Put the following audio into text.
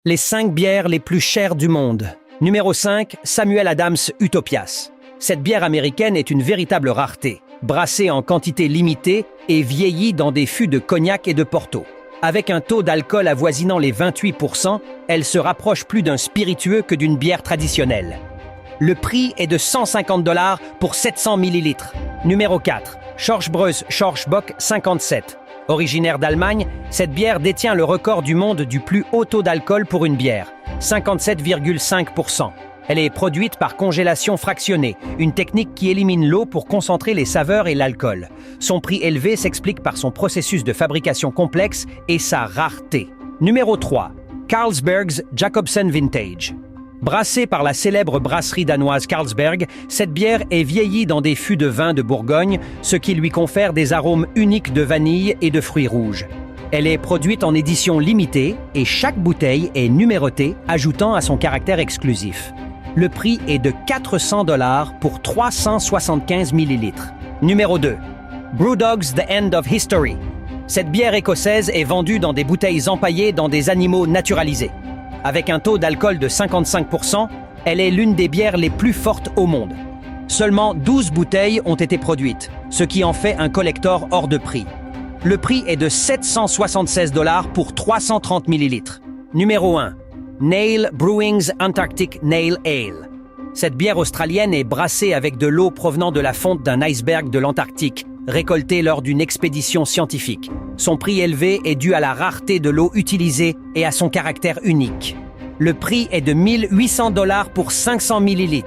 Les 5 bières les plus chères du monde. Numéro 5, Samuel Adams Utopias. Cette bière américaine est une véritable rareté, brassée en quantité limitée et vieillie dans des fûts de cognac et de porto. Avec un taux d'alcool avoisinant les 28%, elle se rapproche plus d'un spiritueux que d'une bière traditionnelle. Le prix est de 150 $ pour 700 ml. Numéro 4, Schorschbräu Schorschbock 57. Originaire d'Allemagne, cette bière détient le record du monde du plus haut taux d'alcool pour une bière, 57,5%. Elle est produite par congélation fractionnée, une technique qui élimine l'eau pour concentrer les saveurs et l'alcool. Son prix élevé s'explique par son processus de fabrication complexe et sa rareté. Numéro 3, Carlsberg's Jacobsen Vintage. Brassée par la célèbre brasserie danoise Carlsberg, cette bière est vieillie dans des fûts de vin de Bourgogne, ce qui lui confère des arômes uniques de vanille et de fruits rouges. Elle est produite en édition limitée et chaque bouteille est numérotée, ajoutant à son caractère exclusif. Le prix est de 400 $ pour 375 ml. Numéro 2. Brewdog's The End of History. Cette bière écossaise est vendue dans des bouteilles empaillées dans des animaux naturalisés. Avec un taux d'alcool de 55%, elle est l'une des bières les plus fortes au monde. Seulement 12 bouteilles ont été produites, ce qui en fait un collector hors de prix. Le prix est de 776 $ pour 330 ml. Numéro 1. Nail Brewing's Antarctic Nail Ale. Cette bière australienne est brassée avec de l'eau provenant de la fonte d'un iceberg de l'Antarctique, récoltée lors d'une expédition scientifique. Son prix élevé est dû à la rareté de l'eau utilisée et à son caractère unique. Le prix est de 1 800 $ pour 500 ml.